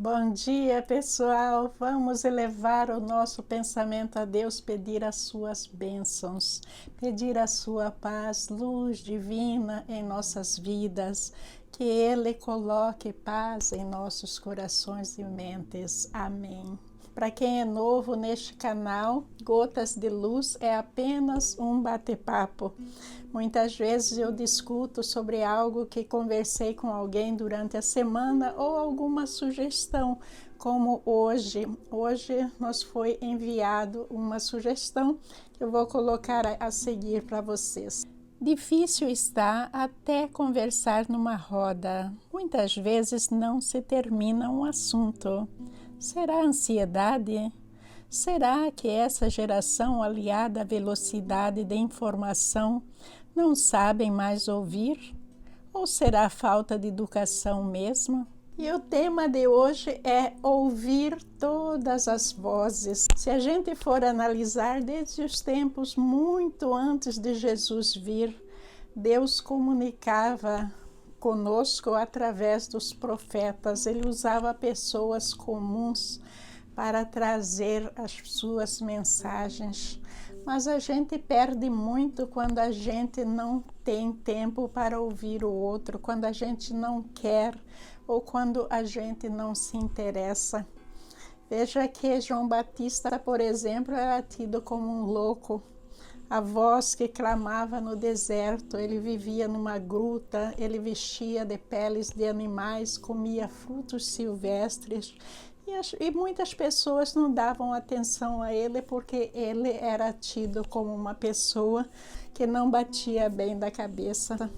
Bom dia, pessoal! Vamos elevar o nosso pensamento a Deus, pedir as suas bênçãos, pedir a sua paz, luz divina em nossas vidas, que Ele coloque paz em nossos corações e mentes. Amém. Para quem é novo neste canal, Gotas de Luz é apenas um bate-papo. Muitas vezes eu discuto sobre algo que conversei com alguém durante a semana ou alguma sugestão, como hoje. Hoje nos foi enviado uma sugestão que eu vou colocar a seguir para vocês. Difícil está até conversar numa roda. Muitas vezes não se termina um assunto. Será ansiedade? Será que essa geração, aliada à velocidade de informação, não sabem mais ouvir? Ou será falta de educação mesmo? E o tema de hoje é ouvir todas as vozes. Se a gente for analisar desde os tempos muito antes de Jesus vir, Deus comunicava conosco através dos profetas. Ele usava pessoas comuns para trazer as suas mensagens. Mas a gente perde muito quando a gente não tem tempo para ouvir o outro, quando a gente não quer ou quando a gente não se interessa. Veja que João Batista, por exemplo, era tido como um louco. A voz que clamava no deserto, ele vivia numa gruta, ele vestia de peles de animais, comia frutos silvestres e muitas pessoas não davam atenção a ele porque ele era tido como uma pessoa que não batia bem da cabeça.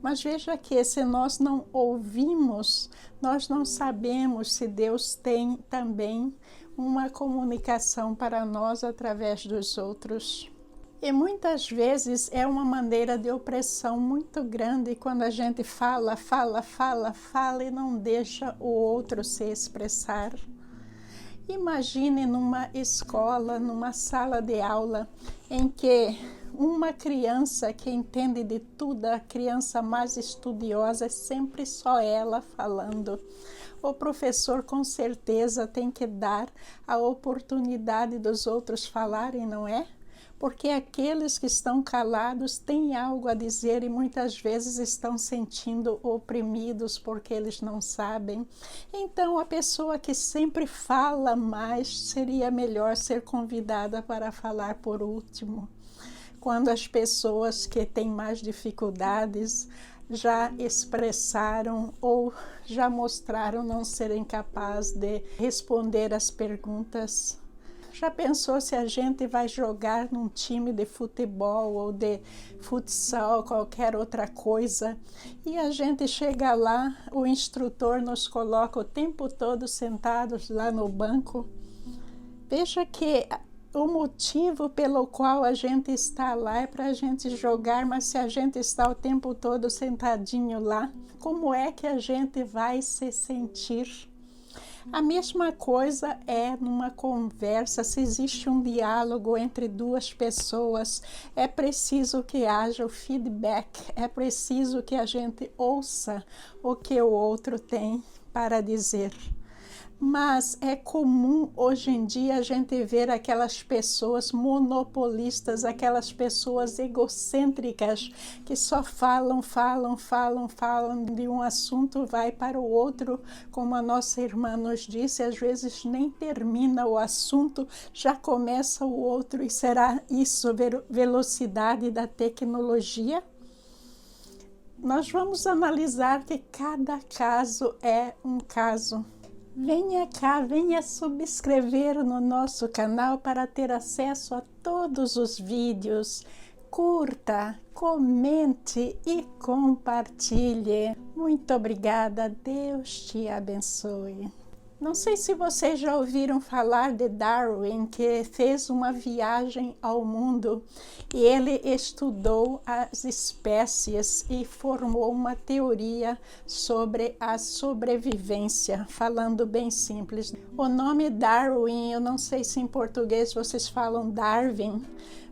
Mas veja que se nós não ouvimos, nós não sabemos se Deus tem também uma comunicação para nós através dos outros. E muitas vezes é uma maneira de opressão muito grande quando a gente fala e não deixa o outro se expressar. Imagine numa escola, numa sala de aula, em que uma criança que entende de tudo, a criança mais estudiosa, é sempre só ela falando. O professor com certeza tem que dar a oportunidade dos outros falarem, não é? Porque aqueles que estão calados têm algo a dizer e muitas vezes estão sentindo oprimidos porque eles não sabem. Então, a pessoa que sempre fala mais seria melhor ser convidada para falar por último. Quando as pessoas que têm mais dificuldades já expressaram ou já mostraram não serem capazes de responder as perguntas. Já pensou se a gente vai jogar num time de futebol ou de futsal, qualquer outra coisa, e a gente chega lá, o instrutor nos coloca o tempo todo sentados lá no banco? Veja que o motivo pelo qual a gente está lá é para a gente jogar, mas se a gente está o tempo todo sentadinho lá, como é que a gente vai se sentir? A mesma coisa é numa conversa, se existe um diálogo entre duas pessoas, é preciso que haja o feedback, é preciso que a gente ouça o que o outro tem para dizer. Mas é comum hoje em dia a gente ver aquelas pessoas monopolistas, aquelas pessoas egocêntricas que só falam de um assunto, vai para o outro, como a nossa irmã nos disse, às vezes nem termina o assunto, já começa o outro. E será isso velocidade da tecnologia? Nós vamos analisar que cada caso é um caso. Venha cá, venha subscrever no nosso canal para ter acesso a todos os vídeos. Curta, comente e compartilhe. Muito obrigada, Deus te abençoe. Não sei se vocês já ouviram falar de Darwin, que fez uma viagem ao mundo e ele estudou as espécies e formou uma teoria sobre a sobrevivência, falando bem simples. O nome Darwin, eu não sei se em português vocês falam Darwin,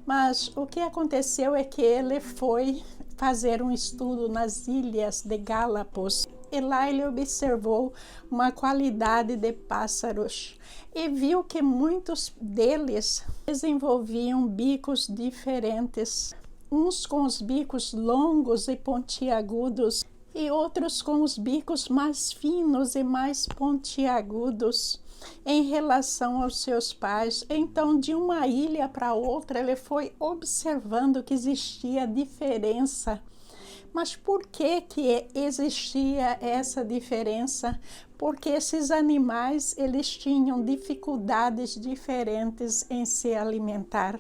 mas o que aconteceu é que ele foi fazer um estudo nas ilhas de Galápagos. e lá ele observou uma qualidade de pássaros e viu que muitos deles desenvolviam bicos diferentes, uns com os bicos longos e pontiagudos e outros com os bicos mais finos e mais pontiagudos em relação aos seus pais. Então, de uma ilha para outra, ele foi observando que existia diferença. Mas por que existia essa diferença? Porque esses animais, eles tinham dificuldades diferentes em se alimentar.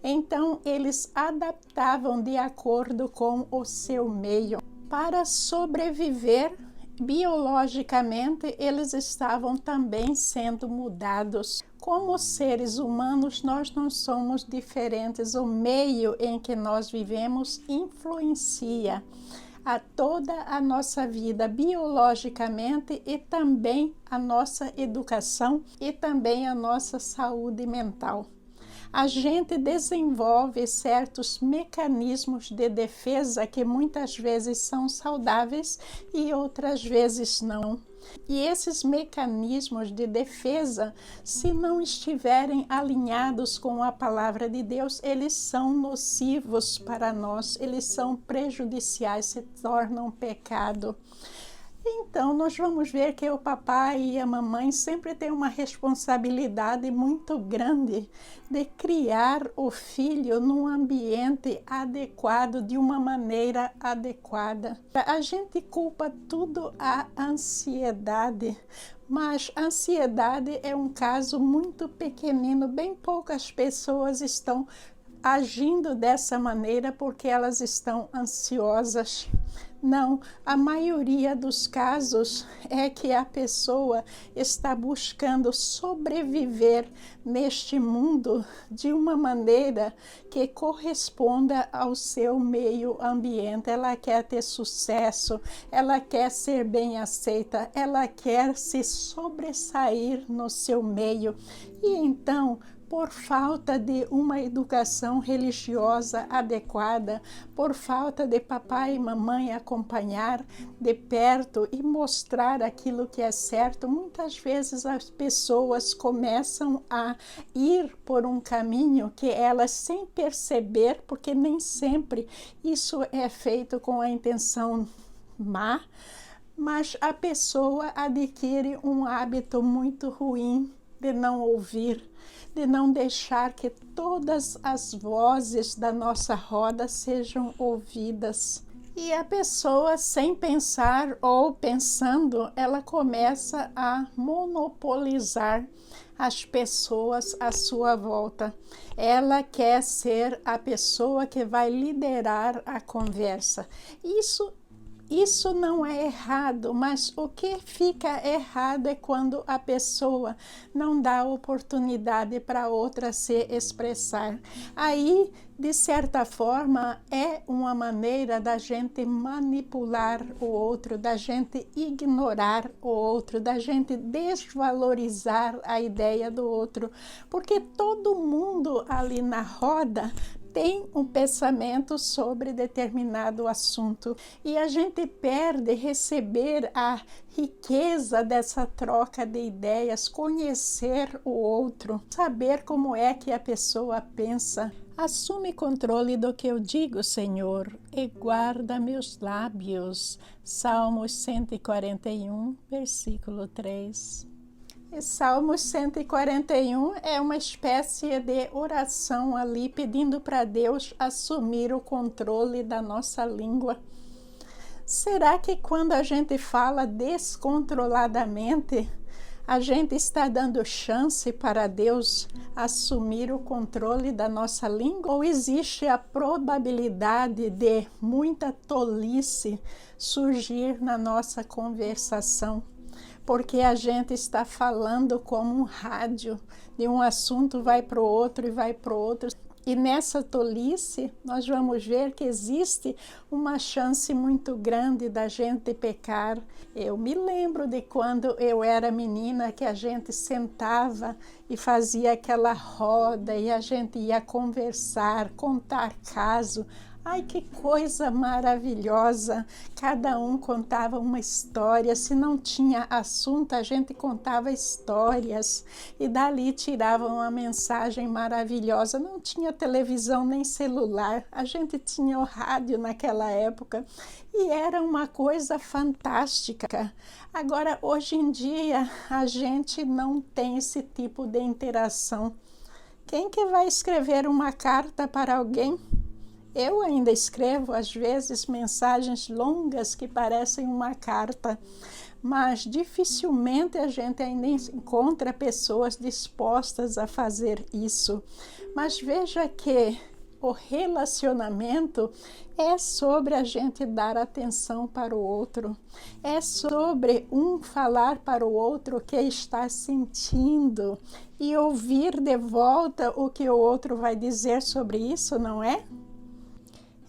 Então, eles adaptavam de acordo com o seu meio. Para sobreviver, biologicamente, eles estavam também sendo mudados. Como seres humanos, nós não somos diferentes. O meio em que nós vivemos influencia a toda a nossa vida biologicamente e também a nossa educação e também a nossa saúde mental. A gente desenvolve certos mecanismos de defesa que muitas vezes são saudáveis e outras vezes não. E esses mecanismos de defesa, se não estiverem alinhados com a palavra de Deus, eles são nocivos para nós, eles são prejudiciais, se tornam pecado. Então, nós vamos ver que o papai e a mamãe sempre têm uma responsabilidade muito grande de criar o filho num ambiente adequado, de uma maneira adequada. A gente culpa tudo à ansiedade, mas a ansiedade é um caso muito pequenino, bem poucas pessoas estão agindo dessa maneira porque elas estão ansiosas. Não, a maioria dos casos é que a pessoa está buscando sobreviver neste mundo de uma maneira que corresponda ao seu meio ambiente. Ela quer ter sucesso, ela quer ser bem aceita, ela quer se sobressair no seu meio. E então, por falta de uma educação religiosa adequada, por falta de papai e mamãe acompanhar de perto e mostrar aquilo que é certo, muitas vezes as pessoas começam a ir por um caminho que elas, sem perceber, porque nem sempre isso é feito com a intenção má, mas a pessoa adquire um hábito muito ruim de não ouvir, de não deixar que todas as vozes da nossa roda sejam ouvidas. E a pessoa, sem pensar ou pensando, ela começa a monopolizar as pessoas à sua volta. Ela quer ser a pessoa que vai liderar a conversa. Isso não é errado, mas o que fica errado é quando a pessoa não dá oportunidade para outra se expressar. Aí, de certa forma, é uma maneira da gente manipular o outro, da gente ignorar o outro, da gente desvalorizar a ideia do outro, porque todo mundo ali na roda tem um pensamento sobre determinado assunto e a gente perde receber a riqueza dessa troca de ideias, conhecer o outro, saber como é que a pessoa pensa. Assume controle do que eu digo, Senhor, e guarda meus lábios. Salmos 141, versículo 3. E Salmos 141 é uma espécie de oração ali, pedindo para Deus assumir o controle da nossa língua. Será que quando a gente fala descontroladamente, a gente está dando chance para Deus assumir o controle da nossa língua? Ou existe a probabilidade de muita tolice surgir na nossa conversação? Porque a gente está falando como um rádio, de um assunto vai para o outro e vai para o outro. E nessa tolice, nós vamos ver que existe uma chance muito grande da gente pecar. Eu me lembro de quando eu era menina, que a gente sentava e fazia aquela roda e a gente ia conversar, contar caso. Ai, que coisa maravilhosa! Cada um contava uma história. Se não tinha assunto, a gente contava histórias e dali tirava uma mensagem maravilhosa. Não tinha televisão nem celular, a gente tinha o rádio naquela época e era uma coisa fantástica. Agora, hoje em dia, a gente não tem esse tipo de interação. Quem que vai escrever uma carta para alguém? Eu ainda escrevo, às vezes, mensagens longas que parecem uma carta, mas dificilmente a gente ainda encontra pessoas dispostas a fazer isso. Mas veja que o relacionamento é sobre a gente dar atenção para o outro, é sobre um falar para o outro o que está sentindo e ouvir de volta o que o outro vai dizer sobre isso, não é?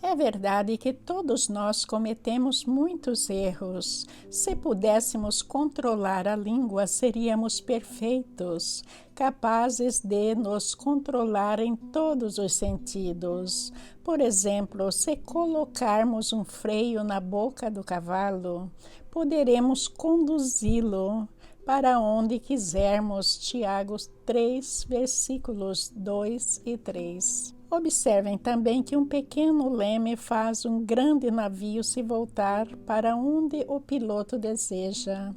É verdade que todos nós cometemos muitos erros. Se pudéssemos controlar a língua, seríamos perfeitos, capazes de nos controlar em todos os sentidos. Por exemplo, se colocarmos um freio na boca do cavalo, poderemos conduzi-lo para onde quisermos. Tiago 3, versículos 2 e 3. Observem também que um pequeno leme faz um grande navio se voltar para onde o piloto deseja,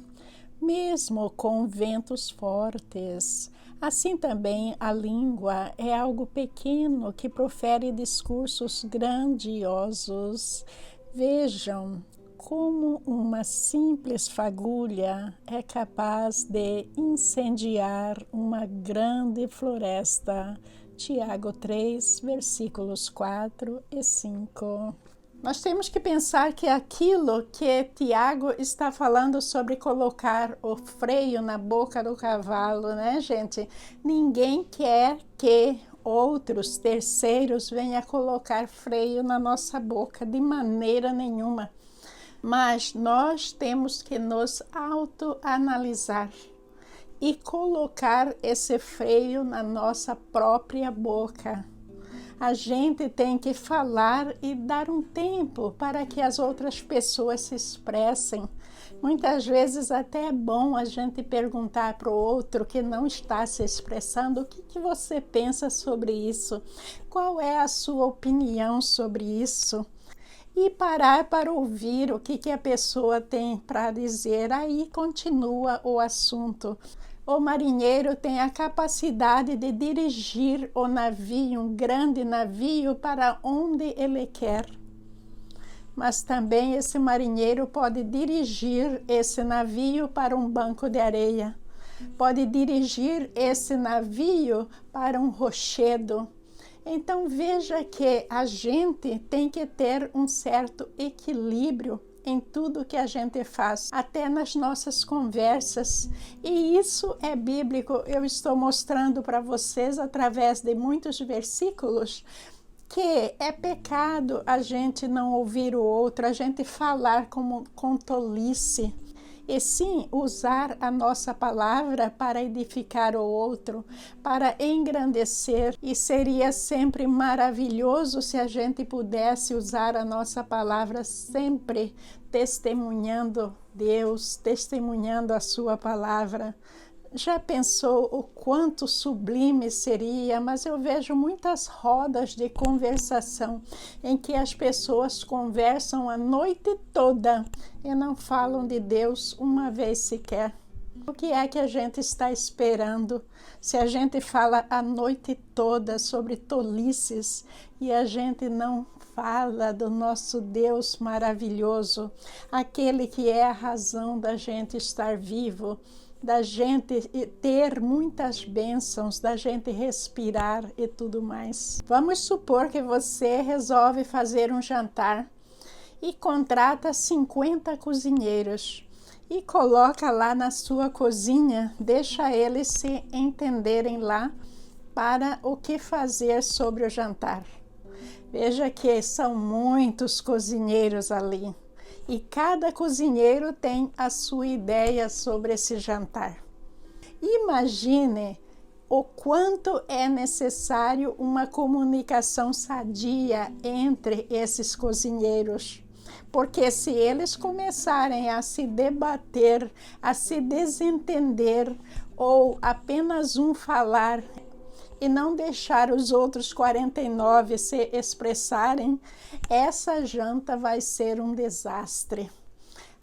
mesmo com ventos fortes. Assim também a língua é algo pequeno que profere discursos grandiosos. Vejam como uma simples fagulha é capaz de incendiar uma grande floresta. Tiago 3, versículos 4 e 5. Nós temos que pensar que aquilo que Tiago está falando sobre colocar o freio na boca do cavalo, né, gente? Ninguém quer que outros terceiros venham colocar freio na nossa boca, de maneira nenhuma. Mas nós temos que nos autoanalisar e colocar esse freio na nossa própria boca. A gente tem que falar e dar um tempo para que as outras pessoas se expressem. Muitas vezes até é bom a gente perguntar para o outro que não está se expressando o que você pensa sobre isso, qual é a sua opinião sobre isso. E parar para ouvir o que a pessoa tem para dizer, aí continua o assunto. O marinheiro tem a capacidade de dirigir o navio, um grande navio, para onde ele quer. Mas também esse marinheiro pode dirigir esse navio para um banco de areia, pode dirigir esse navio para um rochedo. Então veja que a gente tem que ter um certo equilíbrio em tudo que a gente faz, até nas nossas conversas. E isso é bíblico. Eu estou mostrando para vocês, através de muitos versículos, que é pecado a gente não ouvir o outro, a gente falar com tolice. E sim, usar a nossa palavra para edificar o outro, para engrandecer. E seria sempre maravilhoso se a gente pudesse usar a nossa palavra sempre testemunhando Deus, testemunhando a sua palavra. Já pensou o quanto sublime seria? Mas eu vejo muitas rodas de conversação em que as pessoas conversam a noite toda e não falam de Deus uma vez sequer. O que é que a gente está esperando se a gente fala a noite toda sobre tolices e a gente não fala do nosso Deus maravilhoso, aquele que é a razão da gente estar vivo, da gente ter muitas bênçãos, da gente respirar e tudo mais. Vamos supor que você resolve fazer um jantar e contrata 50 cozinheiros e coloca lá na sua cozinha, deixa eles se entenderem lá para o que fazer sobre o jantar. Veja que são muitos cozinheiros ali. E cada cozinheiro tem a sua ideia sobre esse jantar. Imagine o quanto é necessário uma comunicação sadia entre esses cozinheiros. Porque se eles começarem a se debater, a se desentender, ou apenas um falar e não deixar os outros 49 se expressarem, essa janta vai ser um desastre.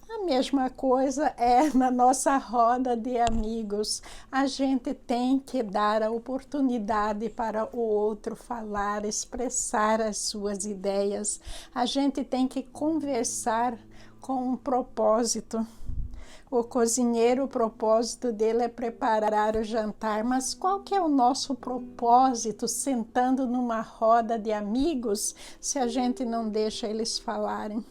A mesma coisa é na nossa roda de amigos. A gente tem que dar a oportunidade para o outro falar, expressar as suas ideias. A gente tem que conversar com um propósito. O cozinheiro, o propósito dele é preparar o jantar, mas qual que é o nosso propósito sentando numa roda de amigos se a gente não deixa eles falarem?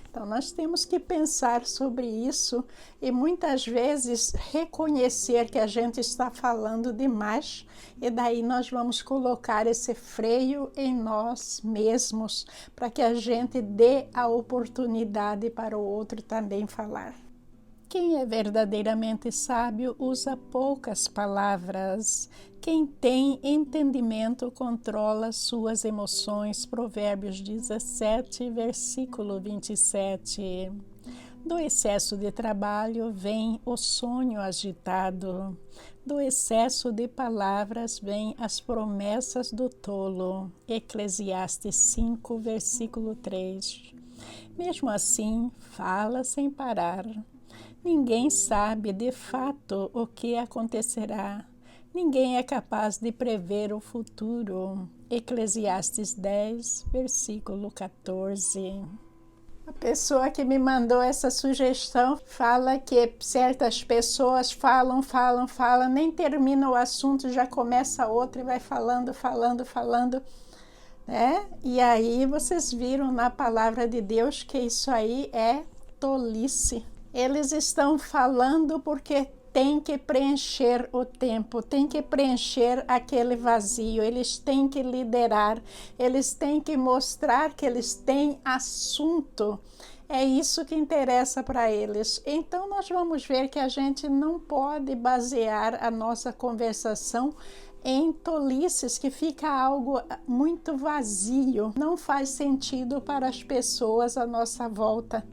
Então, nós temos que pensar sobre isso e muitas vezes reconhecer que a gente está falando demais e daí nós vamos colocar esse freio em nós mesmos para que a gente dê a oportunidade para o outro também falar. Quem é verdadeiramente sábio usa poucas palavras. Quem tem entendimento controla suas emoções. Provérbios 17, versículo 27. Do excesso de trabalho vem o sonho agitado. Do excesso de palavras vêm as promessas do tolo. Eclesiastes 5, versículo 3. Mesmo assim, fala sem parar. Ninguém sabe de fato o que acontecerá. Ninguém é capaz de prever o futuro. Eclesiastes 10, versículo 14. A pessoa que me mandou essa sugestão fala que certas pessoas falam, nem termina o assunto, já começa outro e vai falando, né? E aí vocês viram na palavra de Deus que isso aí é tolice. Eles estão falando porque tem que preencher o tempo, tem que preencher aquele vazio, eles têm que liderar, eles têm que mostrar que eles têm assunto. É isso que interessa para eles. Então, nós vamos ver que a gente não pode basear a nossa conversação em tolices, que fica algo muito vazio, não faz sentido para as pessoas à nossa volta.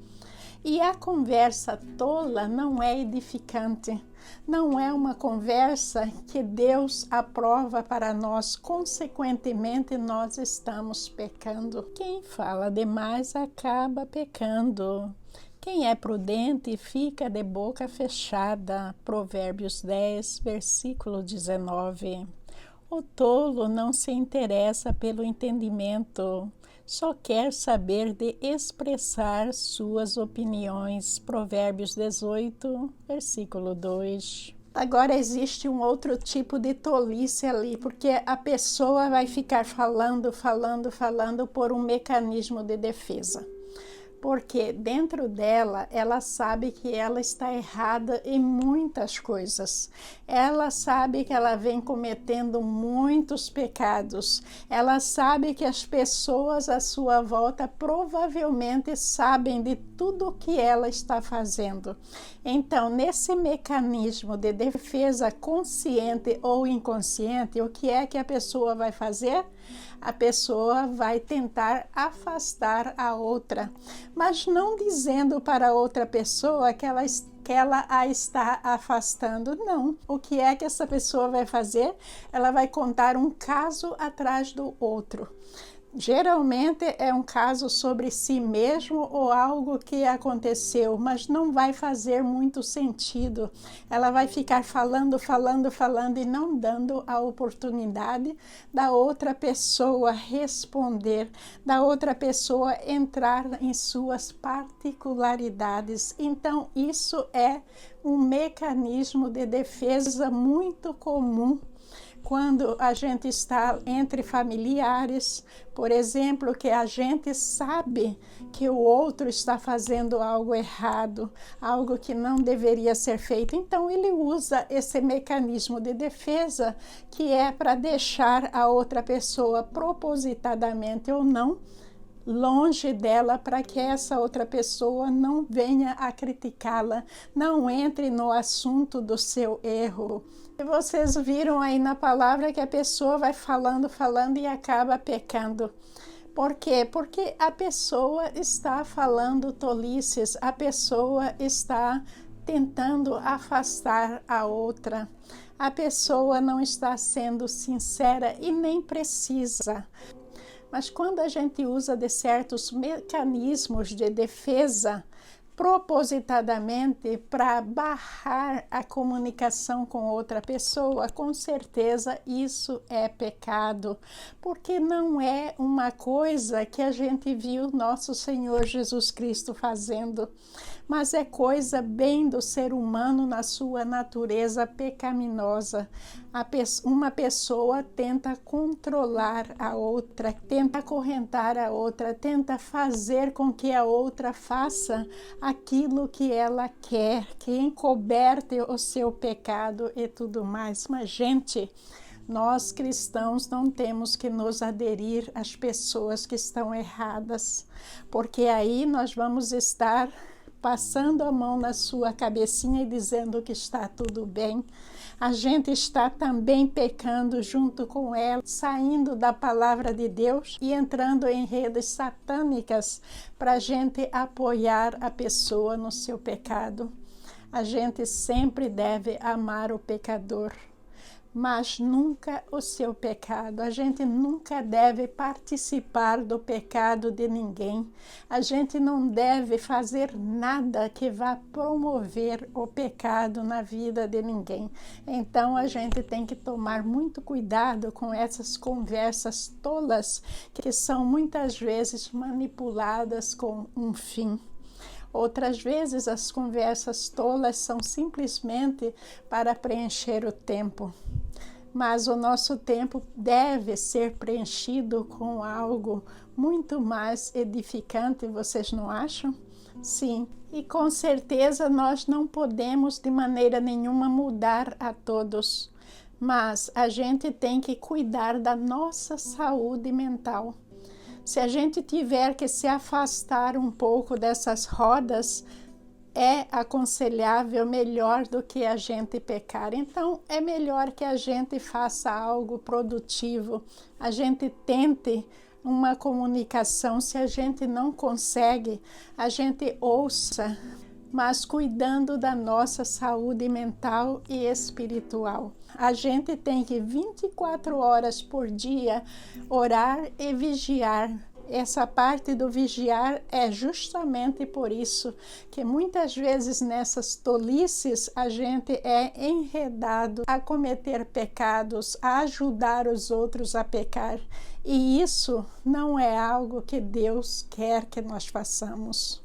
E a conversa tola não é edificante, não é uma conversa que Deus aprova para nós, consequentemente nós estamos pecando. Quem fala demais acaba pecando. Quem é prudente fica de boca fechada. Provérbios 10, versículo 19. O tolo não se interessa pelo entendimento, só quer saber de expressar suas opiniões. Provérbios 18, versículo 2. Agora existe um outro tipo de tolice ali, porque a pessoa vai ficar falando por um mecanismo de defesa. Porque dentro dela, ela sabe que ela está errada em muitas coisas. Ela sabe que ela vem cometendo muitos pecados. Ela sabe que as pessoas à sua volta provavelmente sabem de tudo o que ela está fazendo. Então, nesse mecanismo de defesa consciente ou inconsciente, o que é que a pessoa vai fazer? A pessoa vai tentar afastar a outra, mas não dizendo para a outra pessoa que ela a está afastando, não. O que é que essa pessoa vai fazer? Ela vai contar um caso atrás do outro. Geralmente é um caso sobre si mesmo ou algo que aconteceu, mas não vai fazer muito sentido. Ela vai ficar falando e não dando a oportunidade da outra pessoa responder, da outra pessoa entrar em suas particularidades. Então, isso é um mecanismo de defesa muito comum quando a gente está entre familiares, por exemplo, que a gente sabe que o outro está fazendo algo errado, algo que não deveria ser feito. Então, ele usa esse mecanismo de defesa, que é para deixar a outra pessoa, propositadamente ou não, longe dela, para que essa outra pessoa não venha a criticá-la, não entre no assunto do seu erro. E vocês viram aí na palavra que a pessoa vai falando e acaba pecando. Por quê? Porque a pessoa está falando tolices, a pessoa está tentando afastar a outra. A pessoa não está sendo sincera e nem precisa. Mas quando a gente usa de certos mecanismos de defesa, propositadamente para barrar a comunicação com outra pessoa, com certeza isso é pecado, porque não é uma coisa que a gente viu nosso Senhor Jesus Cristo fazendo, mas é coisa bem do ser humano na sua natureza pecaminosa. Uma pessoa tenta controlar a outra, tenta acorrentar a outra, tenta fazer com que a outra faça aquilo que ela quer, que encoberte o seu pecado e tudo mais. Mas, gente, nós cristãos não temos que nos aderir às pessoas que estão erradas, porque aí nós vamos estar passando a mão na sua cabecinha e dizendo que está tudo bem. A gente está também pecando junto com ela, saindo da palavra de Deus e entrando em redes satânicas para a gente apoiar a pessoa no seu pecado. A gente sempre deve amar o pecador, mas nunca o seu pecado. A gente nunca deve participar do pecado de ninguém. A gente não deve fazer nada que vá promover o pecado na vida de ninguém. Então a gente tem que tomar muito cuidado com essas conversas tolas que são muitas vezes manipuladas com um fim. Outras vezes as conversas tolas são simplesmente para preencher o tempo. Mas o nosso tempo deve ser preenchido com algo muito mais edificante, vocês não acham? Sim, e com certeza nós não podemos de maneira nenhuma mudar a todos, mas a gente tem que cuidar da nossa saúde mental. Se a gente tiver que se afastar um pouco dessas rodas, é aconselhável melhor do que a gente pecar. Então, é melhor que a gente faça algo produtivo, a gente tente uma comunicação. Se a gente não consegue, a gente ouça, mas cuidando da nossa saúde mental e espiritual. A gente tem que 24 horas por dia orar e vigiar. Essa parte do vigiar é justamente por isso que muitas vezes nessas tolices a gente é enredado a cometer pecados, a ajudar os outros a pecar. E isso não é algo que Deus quer que nós façamos.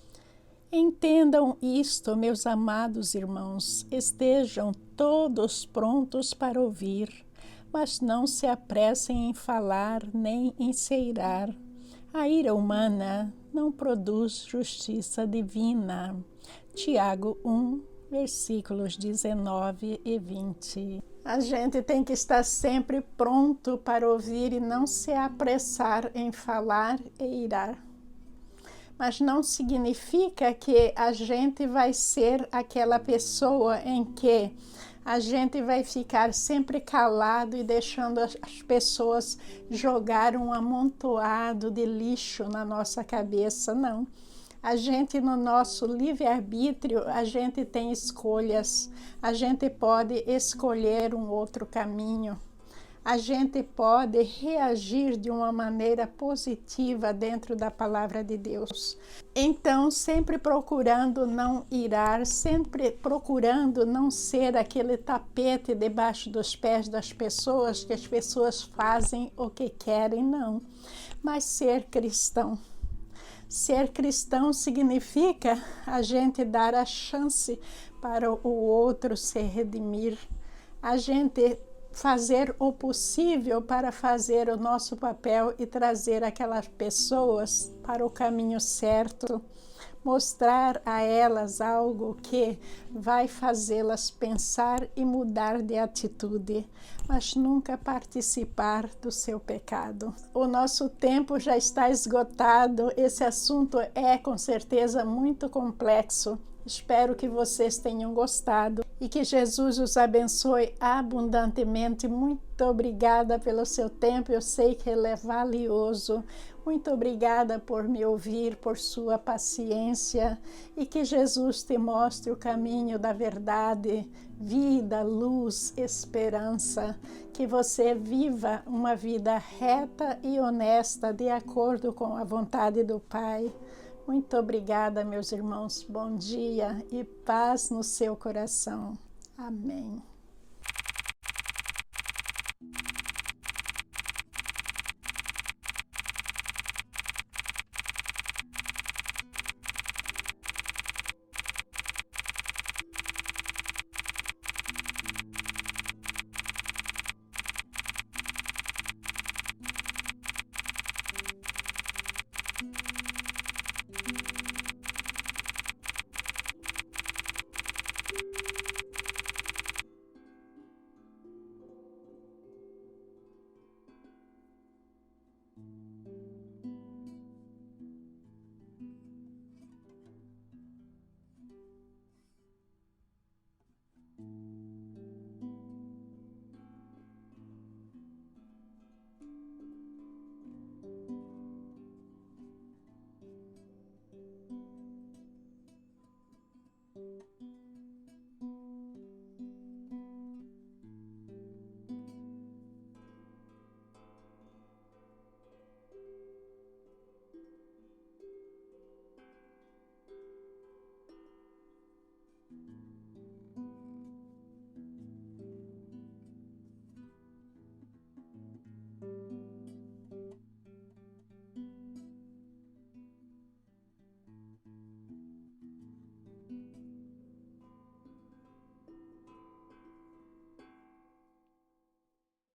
Entendam isto, meus amados irmãos, estejam todos prontos para ouvir, mas não se apressem em falar nem em se irar. A ira humana não produz justiça divina. Tiago 1, versículos 19 e 20. A gente tem que estar sempre pronto para ouvir e não se apressar em falar e irar. Mas não significa que a gente vai ser aquela pessoa em que a gente vai ficar sempre calado e deixando as pessoas jogar um amontoado de lixo na nossa cabeça, não. A gente, no nosso livre-arbítrio, a gente tem escolhas, a gente pode escolher um outro caminho. A gente pode reagir de uma maneira positiva dentro da palavra de Deus. Então, sempre procurando não irar, sempre procurando não ser aquele tapete debaixo dos pés das pessoas, que as pessoas fazem o que querem, não. Mas ser cristão. Ser cristão significa a gente dar a chance para o outro se redimir. A gente fazer o possível para fazer o nosso papel e trazer aquelas pessoas para o caminho certo, mostrar a elas algo que vai fazê-las pensar e mudar de atitude, mas nunca participar do seu pecado. O nosso tempo já está esgotado, esse assunto é com certeza muito complexo. Espero que vocês tenham gostado e que Jesus os abençoe abundantemente. Muito obrigada pelo seu tempo, eu sei que ele é valioso. Muito obrigada por me ouvir, por sua paciência, e que Jesus te mostre o caminho da verdade, vida, luz, esperança. Que você viva uma vida reta e honesta, de acordo com a vontade do Pai. Muito obrigada, meus irmãos. Bom dia e paz no seu coração. Amém.